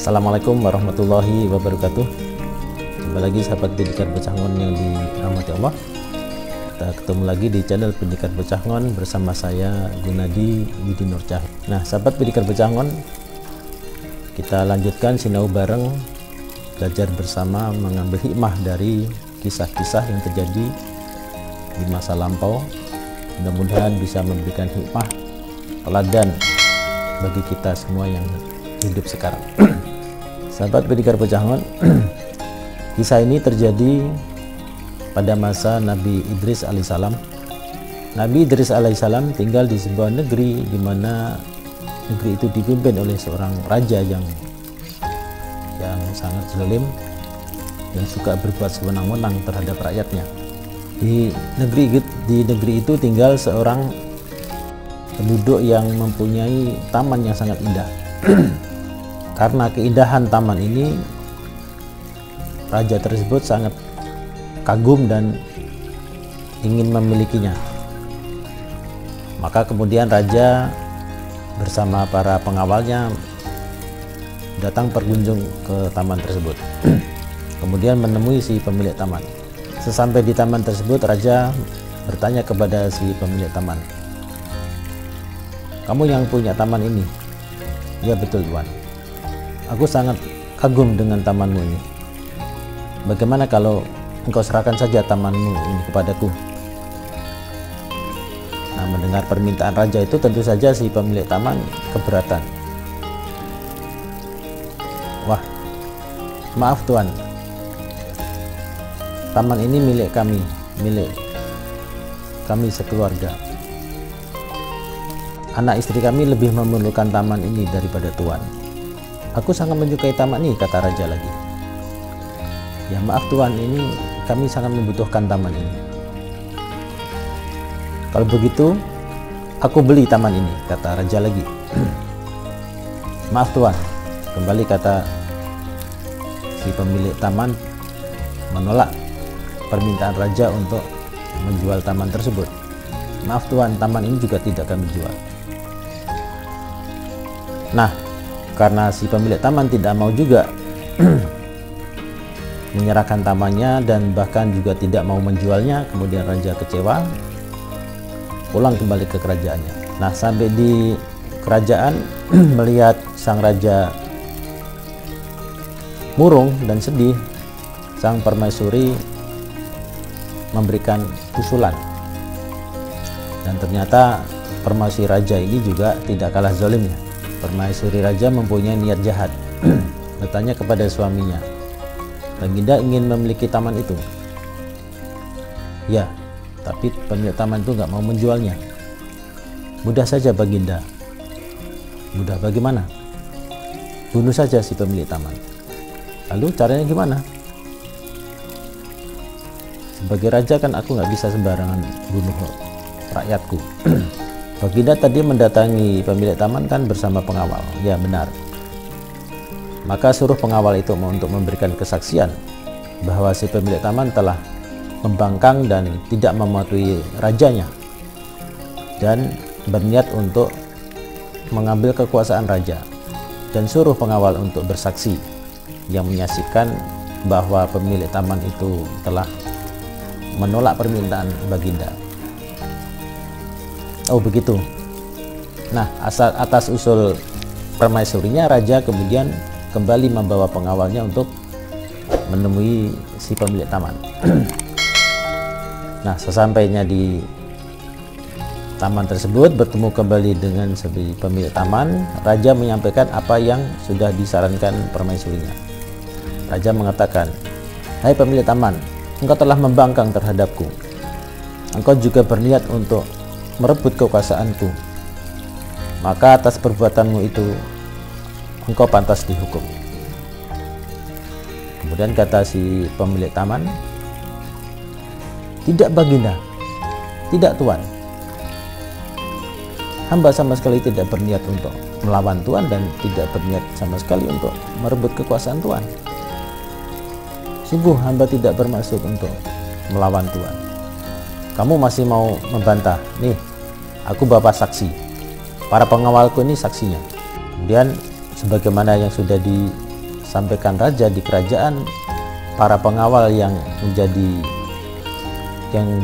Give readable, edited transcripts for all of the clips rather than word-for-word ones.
Assalamualaikum warahmatullahi wabarakatuh. Jumpa lagi sahabat Pendidikan Becangon yang dirahmati Allah. Kita ketemu lagi di channel Pendidikan Becangon bersama saya Gunadi Widi Nur Cahid. Nah, sahabat Pendidikan Becangon, kita lanjutkan sinau bareng, belajar bersama, mengambil hikmah dari kisah-kisah yang terjadi di masa lampau. Mudah-mudahan bisa memberikan hikmah teladan bagi kita semua yang hidup sekarang. Sahabat Pendidikan Becangon, kisah ini terjadi pada masa Nabi Idris alaihissalam. Nabi Idris alaihissalam tinggal di sebuah negeri di mana negeri itu dipimpin oleh seorang raja yang sangat zalim dan suka berbuat sewenang-wenang terhadap rakyatnya. Di negeri itu tinggal seorang penduduk yang mempunyai taman yang sangat indah. Karena keindahan taman ini, raja tersebut sangat kagum dan ingin memilikinya. Maka kemudian raja bersama para pengawalnya datang berkunjung ke taman tersebut. Kemudian menemui si pemilik taman. Sesampai di taman tersebut, raja bertanya kepada si pemilik taman, "Kamu yang punya taman ini?" "Ya, betul, Tuan. Aku sangat kagum dengan tamanmu ini. Bagaimana kalau engkau serahkan saja tamanmu ini kepadaku?" Nah, mendengar permintaan raja itu tentu saja si pemilik taman keberatan. "Wah, maaf Tuan, taman ini milik kami sekeluarga. Anak istri kami lebih memerlukan taman ini daripada Tuan. Aku sangat menyukai taman ini," kata raja lagi. "Ya maaf Tuan, ini kami sangat membutuhkan taman ini." "Kalau begitu, aku beli taman ini," kata raja lagi. "Maaf Tuan," kembali kata si pemilik taman, menolak permintaan raja untuk menjual taman tersebut. "Maaf Tuan, taman ini juga tidak kami jual." Nah, karena si pemilik taman tidak mau juga menyerahkan tamannya dan bahkan juga tidak mau menjualnya, kemudian raja kecewa, pulang kembali ke kerajaannya. Nah, sampai di kerajaan melihat sang raja murung dan sedih, sang permaisuri memberikan usulan. Dan ternyata permaisuri raja ini juga tidak kalah zalimnya. Permaisuri raja mempunyai niat jahat. Bertanya kepada suaminya, "Baginda ingin memiliki taman itu?" "Ya, tapi pemilik taman itu nggak mau menjualnya." "Mudah saja Baginda." "Mudah bagaimana?" "Bunuh saja si pemilik taman." "Lalu caranya gimana?" "Sebagai raja kan aku nggak bisa sembarangan bunuh rakyatku." "Baginda tadi mendatangi pemilik taman kan bersama pengawal?" "Ya, benar." "Maka suruh pengawal itu untuk memberikan kesaksian bahwa si pemilik taman telah membangkang dan tidak mematuhi rajanya dan berniat untuk mengambil kekuasaan raja, dan suruh pengawal untuk bersaksi yang menyaksikan bahwa pemilik taman itu telah menolak permintaan Baginda." "Oh begitu." Nah, atas usul permaisurinya, raja kemudian kembali membawa pengawalnya untuk menemui si pemilik taman. Nah, sesampainya di taman tersebut, bertemu kembali dengan si pemilik taman, raja menyampaikan apa yang sudah disarankan permaisurinya. Raja mengatakan, "Hai pemilik taman, engkau telah membangkang terhadapku. Engkau juga berniat untuk merebut kekuasaanku, maka atas perbuatanmu itu engkau pantas dihukum. Kemudian kata si pemilik taman, tidak baginda, tidak tuan, hamba sama sekali tidak berniat untuk melawan tuan dan tidak berniat sama sekali untuk merebut kekuasaan tuan. Sungguh hamba tidak bermaksud untuk melawan tuan. Kamu masih mau membantah? Nih, aku bawa saksi, para pengawalku ini saksinya. Kemudian sebagaimana yang sudah disampaikan raja di kerajaan, para pengawal yang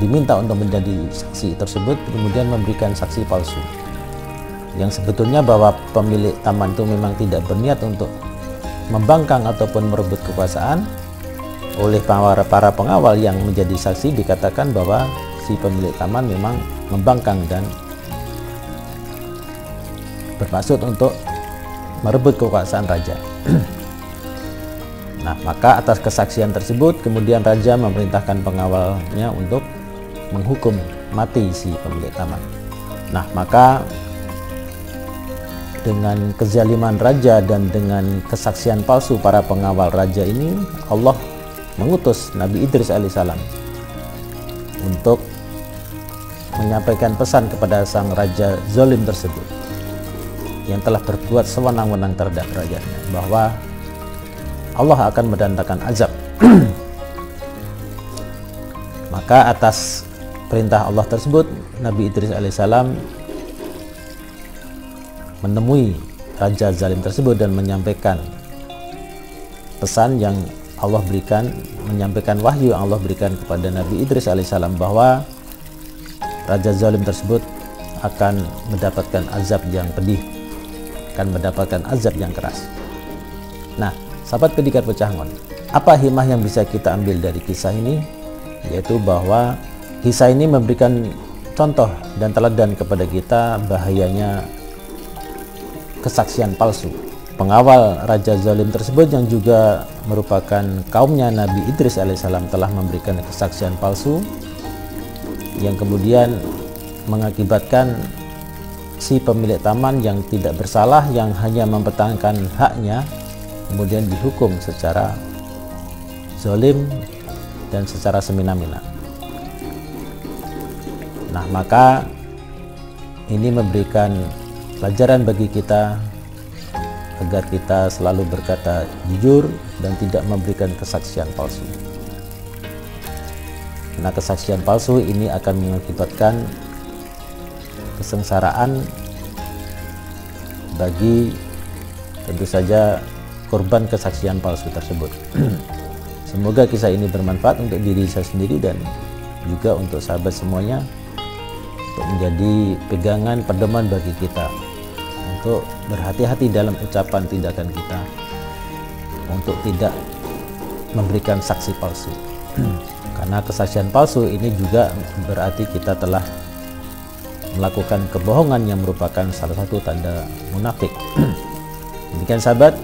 diminta untuk menjadi saksi tersebut kemudian memberikan saksi palsu, yang sebetulnya bahwa pemilik taman itu memang tidak berniat untuk membangkang ataupun merebut kekuasaan. Oleh para pengawal yang menjadi saksi dikatakan bahwa si pemilik taman memang membangkang dan bermaksud untuk merebut kekuasaan raja. Nah, maka atas kesaksian tersebut kemudian raja memerintahkan pengawalnya untuk menghukum mati si pemilik taman. Nah, maka dengan kezaliman raja dan dengan kesaksian palsu para pengawal raja ini, Allah mengutus Nabi Idris alaihissalam untuk menyampaikan pesan kepada sang raja zalim tersebut yang telah berbuat sewenang-wenang terhadap rakyatnya, bahwa Allah akan mendatangkan azab. Maka atas perintah Allah tersebut, Nabi Idris alaihissalam menemui raja zalim tersebut dan menyampaikan pesan yang Allah berikan, menyampaikan wahyu yang Allah berikan kepada Nabi Idris alaihissalam bahwa raja zalim tersebut akan mendapatkan azab yang pedih, akan mendapatkan azab yang keras. Nah, sahabat Pendikar Pecangon, apa hikmah yang bisa kita ambil dari kisah ini? Yaitu bahwa kisah ini memberikan contoh dan teladan kepada kita bahayanya kesaksian palsu. Pengawal raja zalim tersebut yang juga merupakan kaumnya Nabi Idris alaihissalam telah memberikan kesaksian palsu yang kemudian mengakibatkan si pemilik taman yang tidak bersalah, yang hanya mempertahankan haknya, kemudian dihukum secara zalim dan secara semena-mena. Nah, maka ini memberikan pelajaran bagi kita agar kita selalu berkata jujur dan tidak memberikan kesaksian palsu. Karena kesaksian palsu ini akan mengakibatkan kesengsaraan bagi tentu saja korban kesaksian palsu tersebut. Semoga kisah ini bermanfaat untuk diri saya sendiri dan juga untuk sahabat semuanya, untuk menjadi pegangan pedoman bagi kita untuk berhati-hati dalam ucapan tindakan kita, untuk tidak memberikan saksi palsu. Karena kesaksian palsu ini juga berarti kita telah melakukan kebohongan yang merupakan salah satu tanda munafik. Demikian sahabat,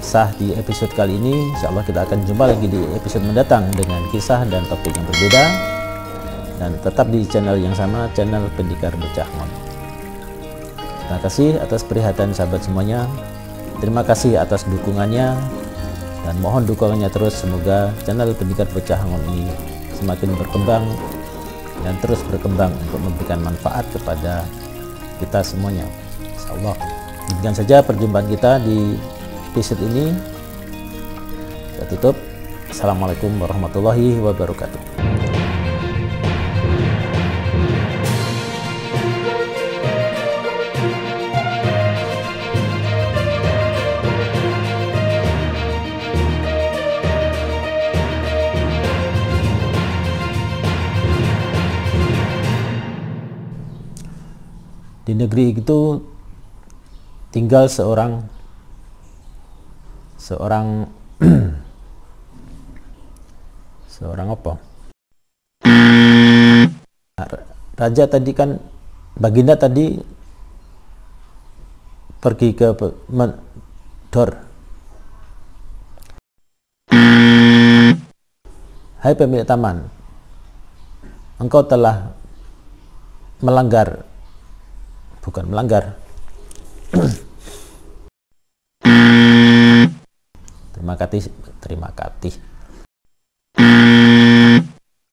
sah di episode kali ini. Insyaallah kita akan jumpa lagi di episode mendatang dengan kisah dan topik yang berbeda, dan tetap di channel yang sama, channel Pendikar Pecangon. Terima kasih atas perhatian sahabat semuanya. Terima kasih atas dukungannya dan mohon dukungannya terus. Semoga channel Pendikar Pecangon ini semakin berkembang dan terus berkembang untuk memberikan manfaat kepada kita semuanya, insyaallah. Demikian saja perjumpaan kita di episode ini. Saya tutup. Assalamualaikum warahmatullahi wabarakatuh. Di negeri itu tinggal seorang apa? Raja tadi kan, baginda tadi pergi ke Dor. Hai pemilik taman, engkau telah melanggar, bukan melanggar. Terima kasih.